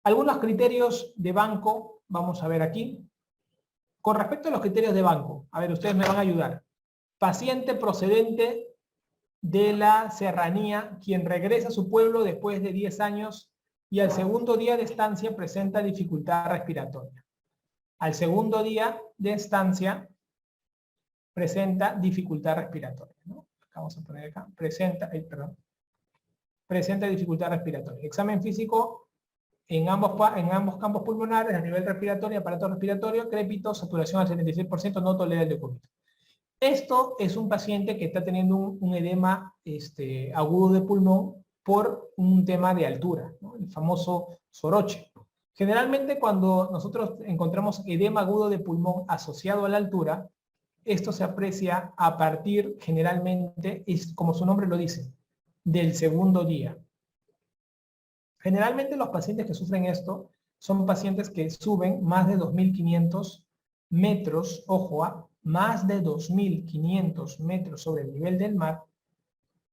Algunos criterios de banco, vamos a ver aquí. Con respecto a los criterios de banco, a ver, ustedes me van a ayudar. Paciente procedente de la serranía, quien regresa a su pueblo después de 10 años y al segundo día de estancia presenta dificultad respiratoria. Al segundo día de estancia presenta dificultad respiratoria, ¿no? Vamos a poner acá, presenta dificultad respiratoria. Examen físico en ambos campos pulmonares, a nivel respiratorio, aparato respiratorio, crépito, saturación al 76%, no tolera el leucomito. Esto es un paciente que está teniendo un edema agudo de pulmón por un tema de altura, ¿no? El famoso soroche. Generalmente cuando nosotros encontramos edema agudo de pulmón asociado a la altura, esto se aprecia a partir, generalmente, como su nombre lo dice, del segundo día. Generalmente los pacientes que sufren esto son pacientes que suben más de 2.500 metros, ojo, más de 2.500 metros sobre el nivel del mar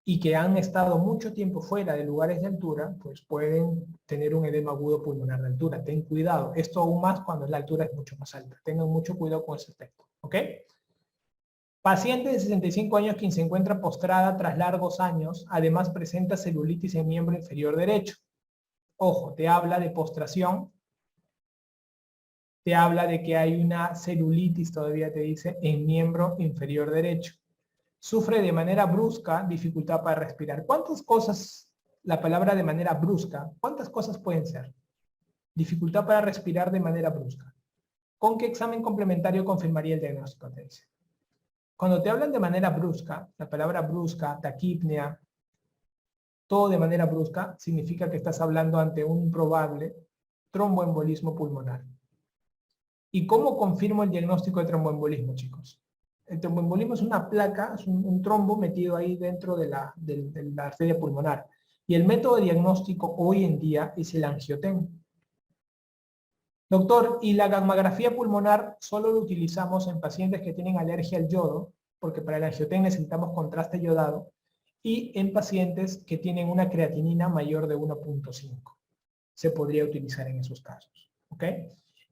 y que han estado mucho tiempo fuera de lugares de altura, pues pueden tener un edema agudo pulmonar de altura. Ten cuidado, esto aún más cuando la altura es mucho más alta. Tengan mucho cuidado con ese aspecto, ¿ok? Paciente de 65 años quien se encuentra postrada tras largos años, además presenta celulitis en miembro inferior derecho. Ojo, te habla de postración, te habla de que hay una celulitis, todavía te dice, en miembro inferior derecho. Sufre de manera brusca dificultad para respirar. ¿Cuántas cosas, la palabra de manera brusca, cuántas cosas pueden ser? Dificultad para respirar de manera brusca. ¿Con qué examen complementario confirmaría el diagnóstico? Te dice. Cuando te hablan de manera brusca, la palabra brusca, taquipnea, todo de manera brusca, significa que estás hablando ante un probable tromboembolismo pulmonar. ¿Y cómo confirmo el diagnóstico de tromboembolismo, chicos? El tromboembolismo es una placa, es un trombo metido ahí dentro de la arteria pulmonar. Y el método de diagnóstico hoy en día es el angioten. Doctor, ¿y la gammagrafía pulmonar solo lo utilizamos en pacientes que tienen alergia al yodo? Porque para el angioten necesitamos contraste yodado. Y en pacientes que tienen una creatinina mayor de 1.5. Se podría utilizar en esos casos. ¿Ok?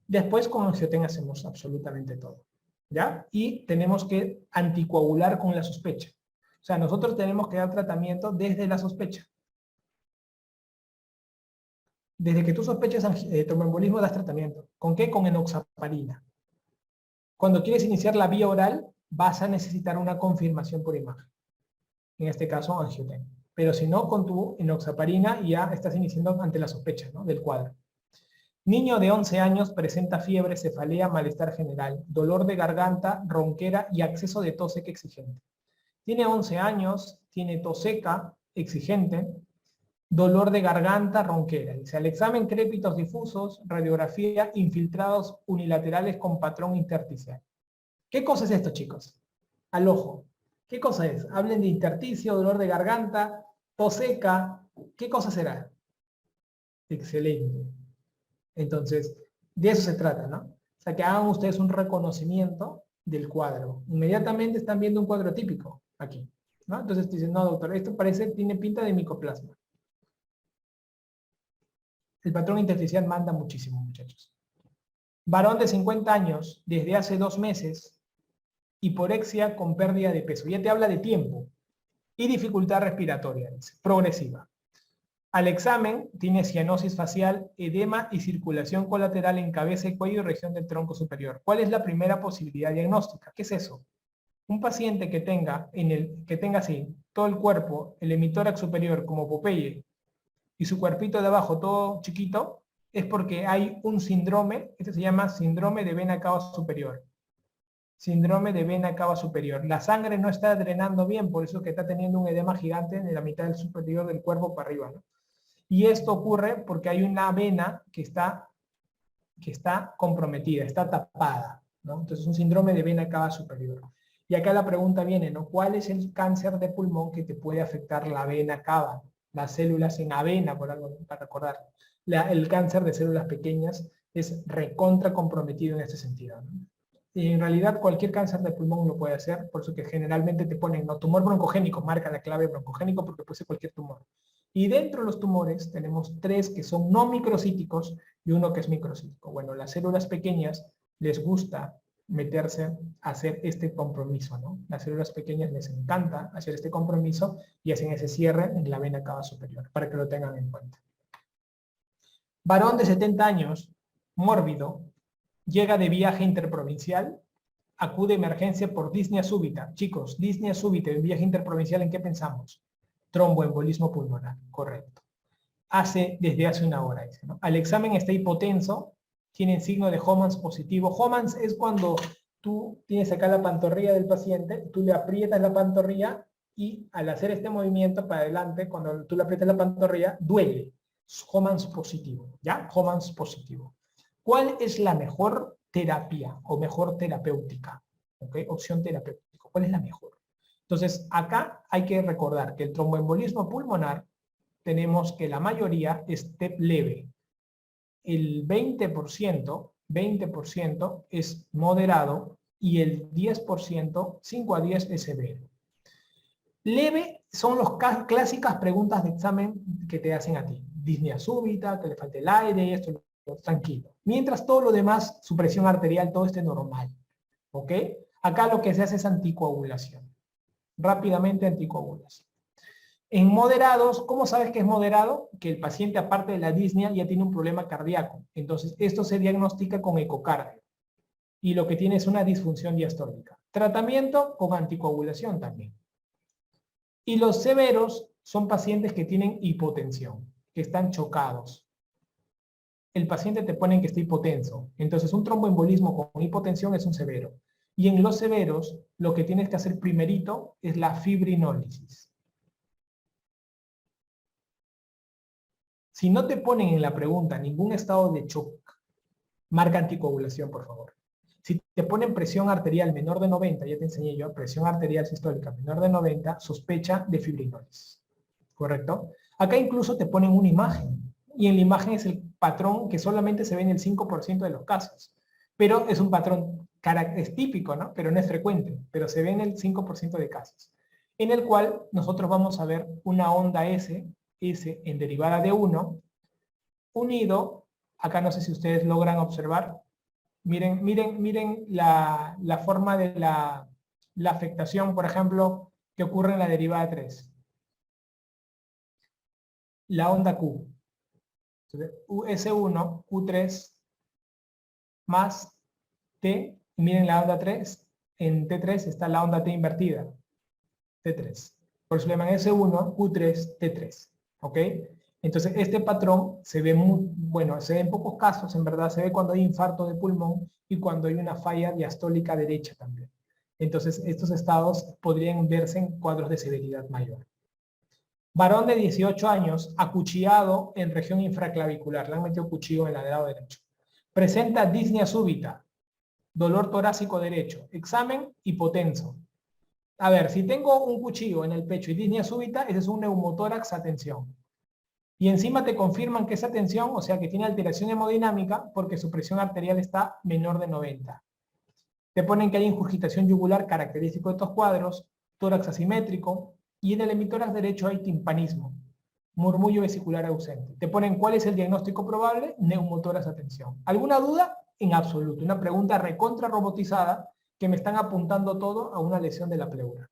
Después con angioten hacemos absolutamente todo. ¿Ya? Y tenemos que anticoagular con la sospecha. O sea, nosotros tenemos que dar tratamiento desde la sospecha. Desde que tú sospechas tromboembolismo das tratamiento. ¿Con qué? Con enoxaparina. Cuando quieres iniciar la vía oral, vas a necesitar una confirmación por imagen. En este caso, angioten. Pero si no, con tu enoxaparina ya estás iniciando ante la sospecha, ¿no?, del cuadro. Niño de 11 años presenta fiebre, cefalea, malestar general, dolor de garganta, ronquera y acceso de tos seca exigente. Tiene 11 años, tiene tos seca exigente, dolor de garganta, ronquera. Dice, al examen crépitos difusos, radiografía, infiltrados unilaterales con patrón intersticial. ¿Qué cosa es esto, chicos? Al ojo. ¿Qué cosa es? Hablen de intersticio, dolor de garganta, tos seca. ¿Qué cosa será? Excelente. Entonces, de eso se trata, ¿no? O sea, que hagan ustedes un reconocimiento del cuadro. Inmediatamente están viendo un cuadro típico aquí, ¿no? Entonces dicen, no, doctor, esto parece, tiene pinta de micoplasma. El patrón intersticial manda muchísimo, muchachos. Varón de 50 años, desde hace 2 meses, hiporexia con pérdida de peso. Ya te habla de tiempo. Y dificultad respiratoria, dice, progresiva. Al examen tiene cianosis facial, edema y circulación colateral en cabeza y cuello y región del tronco superior. ¿Cuál es la primera posibilidad diagnóstica? ¿Qué es eso? Un paciente que tenga así todo el cuerpo, el hemitórax superior como Popeye y su cuerpito de abajo todo chiquito, es porque hay un síndrome, este se llama síndrome de vena cava superior. Síndrome de vena cava superior. La sangre no está drenando bien, por eso que está teniendo un edema gigante en la mitad del superior del cuerpo para arriba, ¿no? Y esto ocurre porque hay una vena que está comprometida, está tapada, ¿no? Entonces es un síndrome de vena cava superior. Y acá la pregunta viene, ¿no? ¿Cuál es el cáncer de pulmón que te puede afectar la vena cava? Las células en avena, por algo, para recordar. El cáncer de células pequeñas es recontra comprometido en este sentido, ¿no? En realidad cualquier cáncer de pulmón lo puede hacer, por eso que generalmente te ponen no, tumor broncogénico, marca la clave broncogénico porque puede ser cualquier tumor. Y dentro de los tumores tenemos 3 que son no microcíticos y uno que es microcítico. Bueno, las células pequeñas les gusta meterse a hacer este compromiso, ¿no? Las células pequeñas les encanta hacer este compromiso y hacen ese cierre en la vena cava superior, para que lo tengan en cuenta. Varón de 70 años, mórbido, llega de viaje interprovincial, acude a emergencia por disnea súbita. Chicos, disnea súbita en viaje interprovincial, ¿en qué pensamos? Tromboembolismo pulmonar, correcto. Desde hace una hora, dice, ¿no? Al examen está hipotenso, tienen signo de Homans positivo. Homans es cuando tú tienes acá la pantorrilla del paciente, tú le aprietas la pantorrilla y al hacer este movimiento para adelante, cuando tú le aprietas la pantorrilla, duele. Homans positivo, ¿ya? Homans positivo. ¿Cuál es la mejor terapia o mejor terapéutica? ¿Okay? Opción terapéutica. ¿Cuál es la mejor? Entonces, acá hay que recordar que el tromboembolismo pulmonar tenemos que la mayoría es TEP leve. El 20% es moderado y el 10%, 5 a 10 es severo. Leve son las clásicas preguntas de examen que te hacen a ti. Disnea súbita, que le falte el aire, esto, tranquilo. Mientras todo lo demás, su presión arterial, todo esté normal. ¿Ok? Acá lo que se hace es anticoagulación. Rápidamente anticoagulación. En moderados, ¿cómo sabes que es moderado? Que el paciente, aparte de la disnea, ya tiene un problema cardíaco. Entonces, esto se diagnostica con ecocardio. Y lo que tiene es una disfunción diastólica. Tratamiento con anticoagulación también. Y los severos son pacientes que tienen hipotensión, que están chocados. El paciente te pone que está hipotenso. Entonces, un tromboembolismo con hipotensión es un severo. Y en los severos, lo que tienes que hacer primerito es la fibrinólisis. Si no te ponen en la pregunta ningún estado de shock, marca anticoagulación, por favor. Si te ponen presión arterial menor de 90, ya te enseñé yo, presión arterial sistólica menor de 90, sospecha de fibrinólisis. ¿Correcto? Acá incluso te ponen una imagen. Y en la imagen es el patrón que solamente se ve en el 5% de los casos. Pero es un patrón, es típico, ¿no? Pero no es frecuente. Pero se ve en el 5% de casos. En el cual nosotros vamos a ver una onda S en derivada de 1, unido, acá no sé si ustedes logran observar, miren la forma de la afectación, por ejemplo, que ocurre en la derivada 3. La onda Q. S1, Q3, más T, y miren la onda 3, en T3 está la onda T invertida, T3. Por eso le llaman S1, Q3, T3. ¿Ok? Entonces, este patrón se ve se ve en pocos casos, en verdad, se ve cuando hay infarto de pulmón y cuando hay una falla diastólica derecha también. Entonces, estos estados podrían verse en cuadros de severidad mayor. Varón de 18 años, acuchillado en región infraclavicular, le han metido cuchillo en el lado derecho. Presenta disnea súbita, dolor torácico derecho, examen hipotenso. A ver, si tengo un cuchillo en el pecho y disnea súbita, ese es un neumotórax a tensión. Y encima te confirman que esa tensión, o sea que tiene alteración hemodinámica, porque su presión arterial está menor de 90. Te ponen que hay ingurgitación yugular característico de estos cuadros, tórax asimétrico, y en el hemitórax derecho hay timpanismo, murmullo vesicular ausente. Te ponen cuál es el diagnóstico probable, neumotórax a tensión. ¿Alguna duda? En absoluto. Una pregunta recontra robotizada que me están apuntando todo a una lesión de la pleura.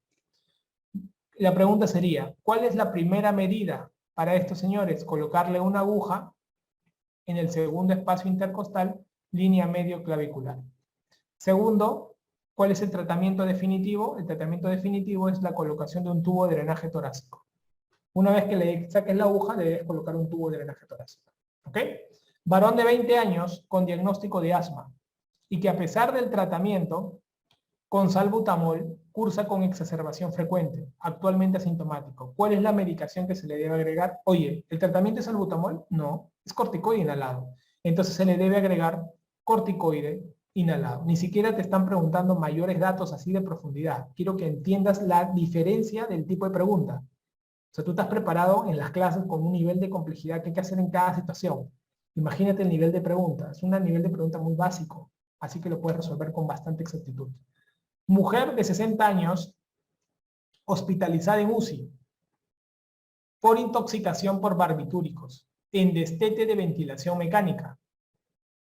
La pregunta sería, ¿cuál es la primera medida para estos señores? Colocarle una aguja en el segundo espacio intercostal, línea medio clavicular. Segundo, ¿cuál es el tratamiento definitivo? El tratamiento definitivo es la colocación de un tubo de drenaje torácico. Una vez que le saques la aguja, le debes colocar un tubo de drenaje torácico. ¿Ok? Varón de 20 años con diagnóstico de asma y que a pesar del tratamiento con salbutamol cursa con exacerbación frecuente, actualmente asintomático. ¿Cuál es la medicación que se le debe agregar? Oye, ¿el tratamiento es salbutamol? No, es corticoide inhalado. Entonces se le debe agregar corticoide inhalado. Ni siquiera te están preguntando mayores datos así de profundidad. Quiero que entiendas la diferencia del tipo de pregunta. O sea, tú estás preparado en las clases con un nivel de complejidad que hay que hacer en cada situación. Imagínate el nivel de pregunta. Es un nivel de pregunta muy básico. Así que lo puedes resolver con bastante exactitud. Mujer de 60 años, hospitalizada en UCI, por intoxicación por barbitúricos, en destete de ventilación mecánica.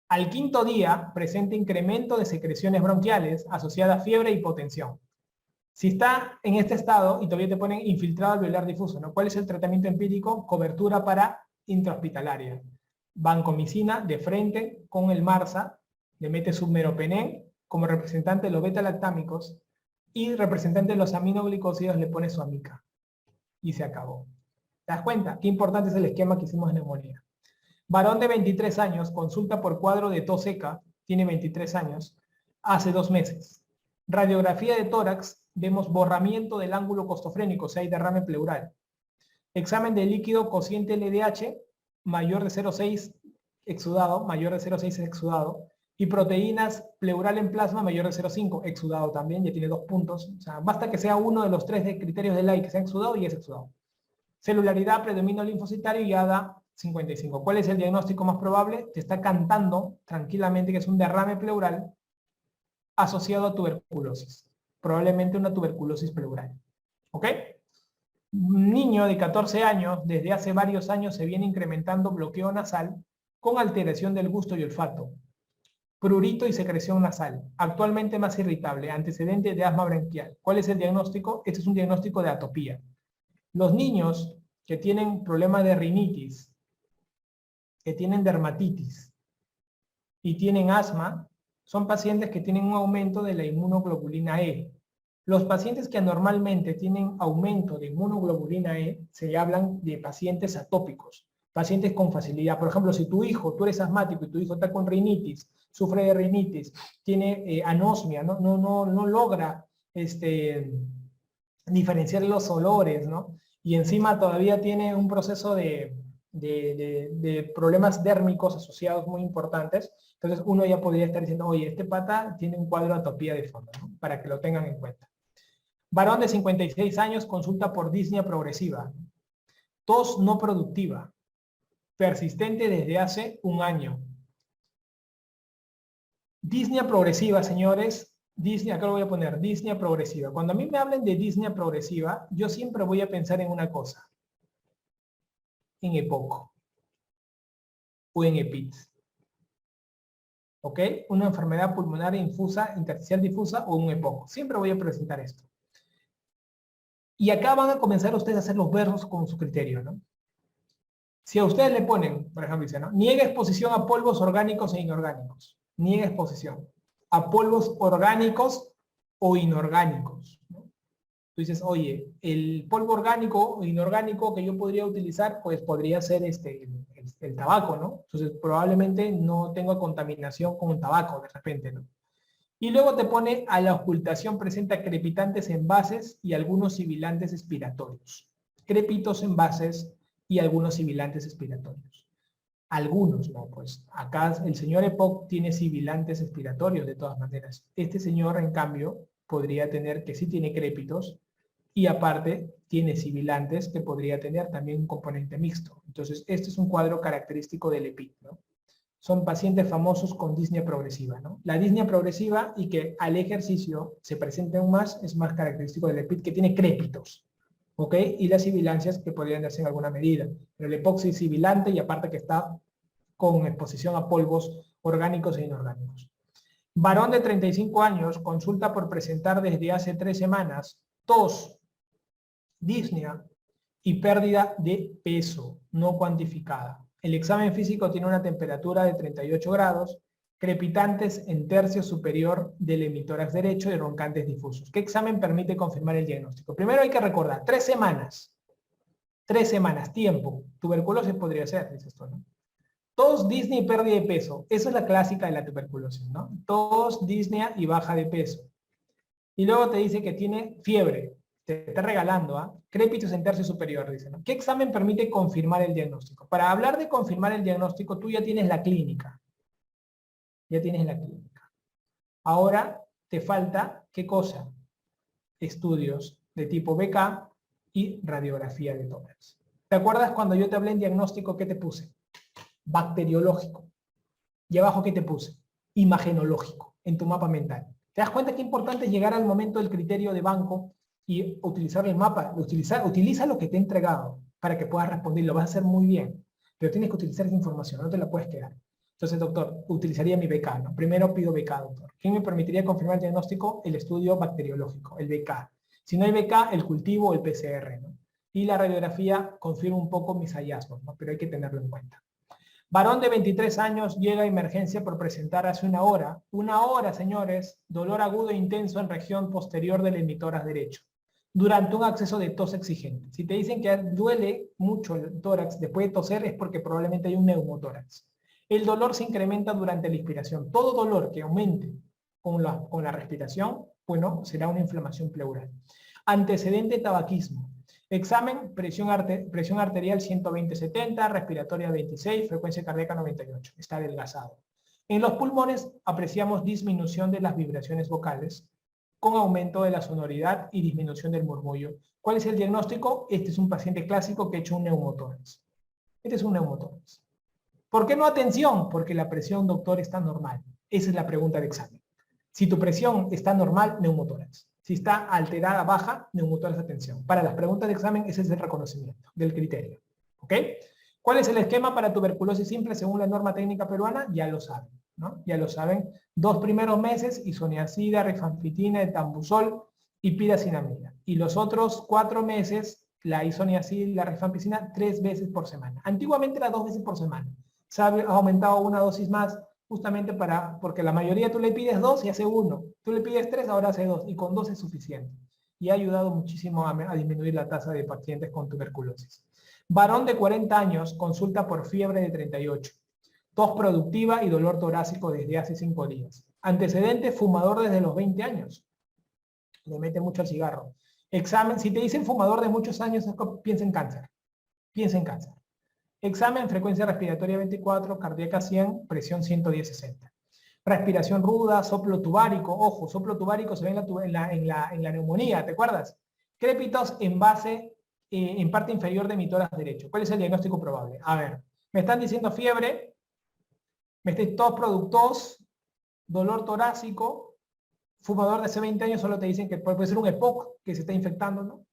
Al quinto día, presenta incremento de secreciones bronquiales asociada a fiebre e hipotensión. Si está en este estado y todavía te ponen infiltrado alveolar difuso, ¿no? ¿Cuál es el tratamiento empírico? Cobertura para intrahospitalaria. Vancomicina de frente con el MARSA, le mete submeropenén como representante de los beta-lactámicos y representante de los aminoglicosídeos le pone su amica. Y se acabó. ¿Te das cuenta? Qué importante es el esquema que hicimos en neumonía. Varón de 23 años, consulta por cuadro de tos seca, tiene 23 años, hace 2 meses. Radiografía de tórax, vemos borramiento del ángulo costofrénico, o sea, hay derrame pleural. Examen de líquido cociente LDH, mayor de 0,6 exudado, mayor de 0,6 exudado, y proteínas pleural en plasma mayor de 0,5 exudado también, ya tiene 2 puntos. O sea, basta que sea uno de los 3 de criterios de Ley que sea exudado y es exudado. Celularidad, predominio linfocitario y ADA 55. ¿Cuál es el diagnóstico más probable? Te está cantando tranquilamente que es un derrame pleural asociado a tuberculosis. Probablemente una tuberculosis pleural. ¿Ok? Un niño de 14 años, desde hace varios años se viene incrementando bloqueo nasal con alteración del gusto y olfato. Prurito y secreción nasal. Actualmente más irritable. Antecedente de asma bronquial. ¿Cuál es el diagnóstico? Este es un diagnóstico de atopía. Los niños que tienen problemas de rinitis, que tienen dermatitis y tienen asma, son pacientes que tienen un aumento de la inmunoglobulina E. Los pacientes que anormalmente tienen aumento de inmunoglobulina E, se hablan de pacientes atópicos, pacientes con facilidad. Por ejemplo, si tu hijo, tú eres asmático y tu hijo está con rinitis, sufre de rinitis, tiene anosmia, no logra diferenciar los olores, ¿no? Y encima todavía tiene un proceso de problemas dérmicos asociados muy importantes, entonces uno ya podría estar diciendo, oye, este pata tiene un cuadro de atopía de fondo, ¿no? Para que lo tengan en cuenta. Varón de 56 años, consulta por disnea progresiva. Tos no productiva, persistente desde hace 1 año. Disnea progresiva, señores, disnea, acá lo voy a poner, disnea progresiva. Cuando a mí me hablen de disnea progresiva, yo siempre voy a pensar en una cosa. En EPOC o en EPITS. ¿Ok? Una enfermedad pulmonar infusa, intersticial difusa o un EPOC. Siempre voy a presentar esto. Y acá van a comenzar ustedes a hacer los versos con su criterio, ¿no? Si a ustedes le ponen, por ejemplo, dice, ¿no? Niega exposición a polvos orgánicos e inorgánicos. Niega exposición a polvos orgánicos o inorgánicos, ¿no? Tú dices, oye, el polvo orgánico o inorgánico que yo podría utilizar, pues podría ser el tabaco, ¿no? Entonces probablemente no tenga contaminación con el tabaco de repente, ¿no? Y luego te pone a la ocultación presenta crepitantes envases y algunos sibilantes expiratorios. Crepitos envases y algunos sibilantes expiratorios. Algunos, no, pues acá el señor EPOC tiene sibilantes expiratorios de todas maneras. Este señor, en cambio, podría tener que sí tiene crépitos y aparte tiene sibilantes que podría tener también un componente mixto. Entonces, este es un cuadro característico del EPIC, ¿no? Son pacientes famosos con disnea progresiva, ¿no? La disnea progresiva y que al ejercicio se presenten más, es más característico del EPIC que tiene crépitos, ¿ok? Y las sibilancias que podrían darse en alguna medida. Pero el EPOC es sibilante y aparte que está con exposición a polvos orgánicos e inorgánicos. Varón de 35 años consulta por presentar desde hace 3 semanas tos, disnea y pérdida de peso no cuantificada. El examen físico tiene una temperatura de 38 grados, crepitantes en tercio superior del hemitórax derecho y roncantes difusos. ¿Qué examen permite confirmar el diagnóstico? Primero hay que recordar, 3 semanas. 3 semanas, tiempo. Tuberculosis podría ser, dices tú, ¿no? Tos, disnea y pérdida de peso. Esa es la clásica de la tuberculosis, ¿no? Tos, disnea y baja de peso. Y luego te dice que tiene fiebre. Te está regalando, ¿ah? Crépitos en tercio superior, dice, ¿no? ¿Qué examen permite confirmar el diagnóstico? Para hablar de confirmar el diagnóstico, tú ya tienes la clínica. Ya tienes la clínica. Ahora te falta, ¿qué cosa? Estudios de tipo BK y radiografía de tórax. ¿Te acuerdas cuando yo te hablé en diagnóstico, qué te puse? Bacteriológico. Y abajo, ¿qué te puse? imagenológico en tu mapa mental. ¿Te das cuenta qué importante es llegar al momento del criterio de banco y utilizar el mapa? Utiliza lo que te he entregado para que puedas responder, lo vas a hacer muy bien, pero tienes que utilizar esa información, no te la puedes quedar. Entonces, doctor, utilizaría mi BK, ¿no? Primero pido BK, doctor. ¿Quién me permitiría confirmar el diagnóstico? El estudio bacteriológico, el BK. Si no hay BK, el cultivo o el PCR, ¿no? Y la radiografía confirma un poco mis hallazgos, ¿no? Pero hay que tenerlo en cuenta. Varón de 23 años llega a emergencia por presentar hace una hora, señores, dolor agudo e intenso en región posterior del emitórax derecho, durante un acceso de tos exigente. Si te dicen que duele mucho el tórax después de toser, es porque probablemente hay un neumotórax. El dolor se incrementa durante la inspiración. Todo dolor que aumente con la respiración, bueno, será una inflamación pleural. Antecedente tabaquismo. Examen, presión arterial 120/70, respiratoria 26, frecuencia cardíaca 98. Está adelgazado. En los pulmones apreciamos disminución de las vibraciones vocales con aumento de la sonoridad y disminución del murmullo. ¿Cuál es el diagnóstico? Este es un paciente clásico que ha hecho un neumotórax. Este es un neumotórax. ¿Por qué no atención? Porque la presión, doctor, está normal. Esa es la pregunta de examen. Si tu presión está normal, neumotórax. Si está alterada, baja, neumotórax, atención. Para las preguntas de examen, ese es el reconocimiento del criterio. ¿Ok? ¿Cuál es el esquema para tuberculosis simple según la norma técnica peruana? Ya lo saben, ¿no? Ya lo saben. 2 primeros meses, isoniazida, rifampicina, etambuzol y piracinamida. Y los otros 4 meses, la isoniazida y la rifampicina 3 veces por semana. Antiguamente era 2 veces por semana. Se ha aumentado una dosis más justamente porque la mayoría tú le pides 2 y hace 1. Tú le pides 3, ahora hace 2. Y con 2 es suficiente. Y ha ayudado muchísimo a disminuir la tasa de pacientes con tuberculosis. Varón de 40 años, consulta por fiebre de 38. Tos productiva y dolor torácico desde hace 5 días. Antecedente, fumador desde los 20 años. Le mete mucho al cigarro. Examen, si te dicen fumador de muchos años, piensa en cáncer. Piensa en cáncer. Examen, frecuencia respiratoria 24, cardíaca 100, presión 110/60. Respiración ruda, soplo tubárico. Ojo, soplo tubárico se ve en la neumonía, ¿te acuerdas? Crépitos en base, en parte inferior de mi tórax derecho. ¿Cuál es el diagnóstico probable? A ver, me están diciendo fiebre, tos productos, dolor torácico, fumador de hace 20 años, solo te dicen que puede ser un EPOC que se está infectando, ¿no?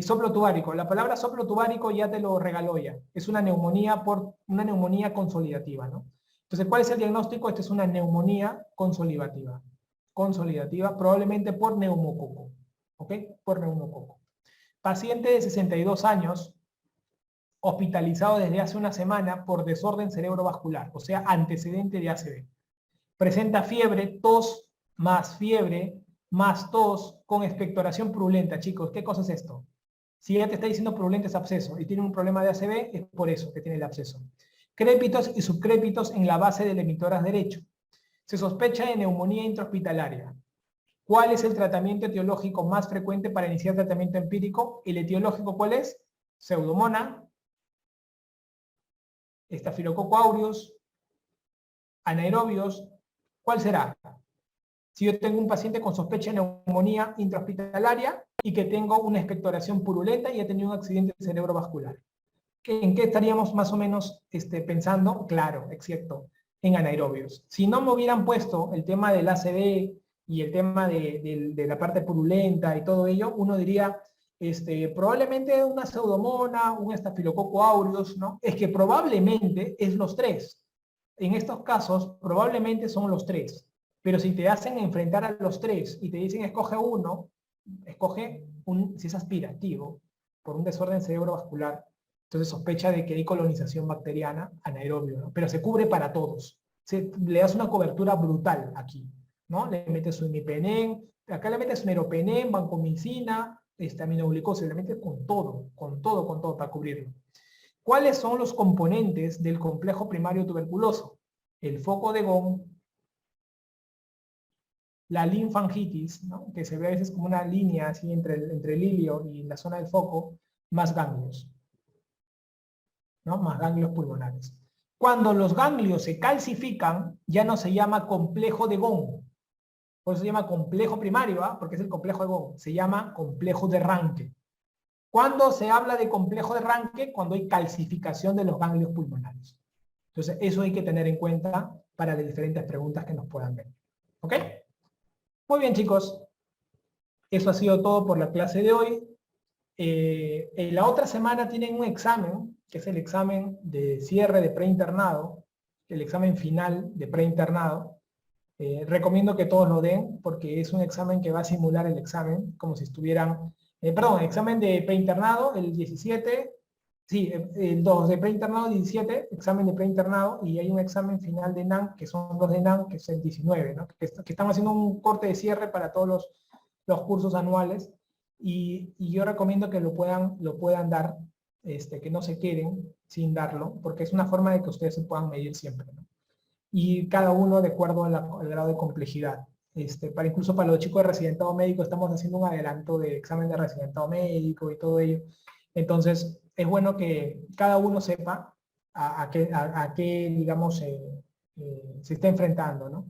Soplo tubárico. La palabra soplo tubárico ya te lo regaló ya. Es una neumonía consolidativa, ¿no? Entonces, ¿cuál es el diagnóstico? Esta es una neumonía consolidativa. Consolidativa, probablemente por neumococo. ¿Ok? Por neumococo. Paciente de 62 años, hospitalizado desde hace una semana por desorden cerebrovascular, o sea, antecedente de ACV. Presenta fiebre, tos, más tos, con expectoración purulenta. Chicos, ¿qué cosa es esto? Si ella te está diciendo purulenta es absceso y tiene un problema de ACV, es por eso que tiene el absceso. Crépitos y subcrépitos en la base del emitórax derecho. Se sospecha de neumonía intrahospitalaria. ¿Cuál es el tratamiento etiológico más frecuente para iniciar tratamiento empírico? ¿El etiológico cuál es? Pseudomonas, Staphylococcus aureus, anaerobios. ¿Cuál será? Si yo tengo un paciente con sospecha de neumonía intrahospitalaria y que tengo una expectoración purulenta y he tenido un accidente cerebrovascular. ¿En qué estaríamos más o menos pensando? Claro, exacto, en anaerobios. Si no me hubieran puesto el tema del ACV y el tema de la parte purulenta y todo ello, uno diría, probablemente una pseudomona, un Staphylococcus aureus, ¿no? Es que probablemente es los tres. En estos casos, probablemente son los tres. Pero si te hacen enfrentar a los tres y te dicen escoge uno, si es aspirativo, por un desorden cerebrovascular, entonces sospecha de que hay colonización bacteriana anaerobio, ¿no? Pero se cubre para todos. Le das una cobertura brutal aquí, ¿no? Le metes su imipenem, acá le metes meropenem, vancomicina, aminoglucosa, le metes con todo para cubrirlo. ¿Cuáles son los componentes del complejo primario tuberculoso? El foco de Gone, la linfangitis, ¿no? Que se ve a veces como una línea así entre el ilio y la zona del foco, más ganglios, ¿no? Más ganglios pulmonares. Cuando los ganglios se calcifican, ya no se llama complejo de Gone. Por eso se llama complejo primario, ¿eh? Porque es el complejo de Gone. Se llama complejo de Ranke. ¿Cuándo se habla de complejo de Ranke? Cuando hay calcificación de los ganglios pulmonares. Entonces, eso hay que tener en cuenta para las diferentes preguntas que nos puedan venir. ¿Ok? Muy bien, chicos. Eso ha sido todo por la clase de hoy. En la otra semana tienen un examen, que es el examen de cierre de preinternado, el examen final de preinternado. Recomiendo que todos lo den porque es un examen que va a simular el examen, como si estuvieran, perdón, examen de preinternado el 17, sí, el 2 de preinternado 17, examen de preinternado, y hay un examen final de NAN, que son los de NAN, que es el 19, ¿no? Que estamos haciendo un corte de cierre para todos los cursos anuales, y yo recomiendo que lo puedan dar, que no se queden sin darlo, porque es una forma de que ustedes se puedan medir siempre, ¿no? Y cada uno de acuerdo al grado de complejidad. Incluso para los chicos de residentado médico estamos haciendo un adelanto de examen de residentado médico y todo ello. Entonces, es bueno que cada uno sepa a qué digamos, se está enfrentando, ¿no?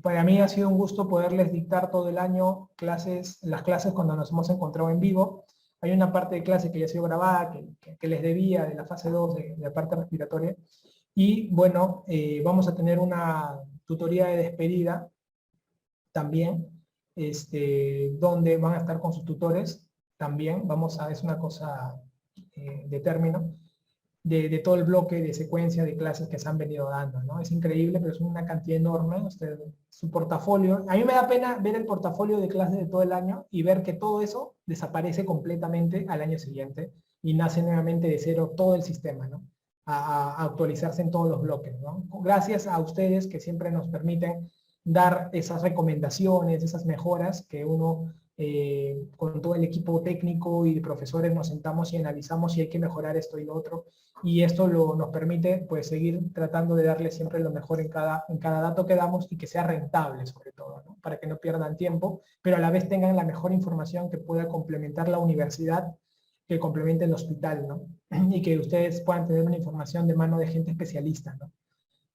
Para mí ha sido un gusto poderles dictar todo el año las clases cuando nos hemos encontrado en vivo. Hay una parte de clase que ya ha sido grabada, que les debía de la fase 2 de la parte respiratoria. Y bueno, vamos a tener una tutoría de despedida también, donde van a estar con sus tutores también. Es una cosa de término, de todo el bloque de secuencia de clases que se han venido dando, ¿no? Es increíble, pero es una cantidad enorme. Su portafolio, a mí me da pena ver el portafolio de clases de todo el año y ver que todo eso desaparece completamente al año siguiente y nace nuevamente de cero todo el sistema, ¿no? A actualizarse en todos los bloques, ¿no? Gracias a ustedes que siempre nos permiten dar esas recomendaciones, esas mejoras que uno con todo el equipo técnico y de profesores nos sentamos y analizamos si hay que mejorar esto y lo otro, y esto nos permite pues seguir tratando de darle siempre lo mejor en cada dato que damos y que sea rentable sobre todo, ¿no? Para que no pierdan tiempo, pero a la vez tengan la mejor información que pueda complementar la universidad, que complemente el hospital, ¿no? Y que ustedes puedan tener una información de mano de gente especialista, ¿no?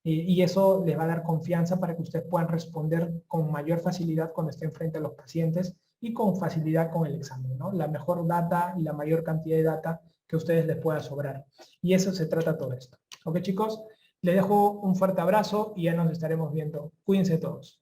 Y eso les va a dar confianza para que ustedes puedan responder con mayor facilidad cuando estén frente a los pacientes y con facilidad con el examen, ¿no? La mejor data y la mayor cantidad de data que a ustedes les pueda sobrar. Y eso se trata todo esto. ¿Ok, chicos? Les dejo un fuerte abrazo y ya nos estaremos viendo. Cuídense todos.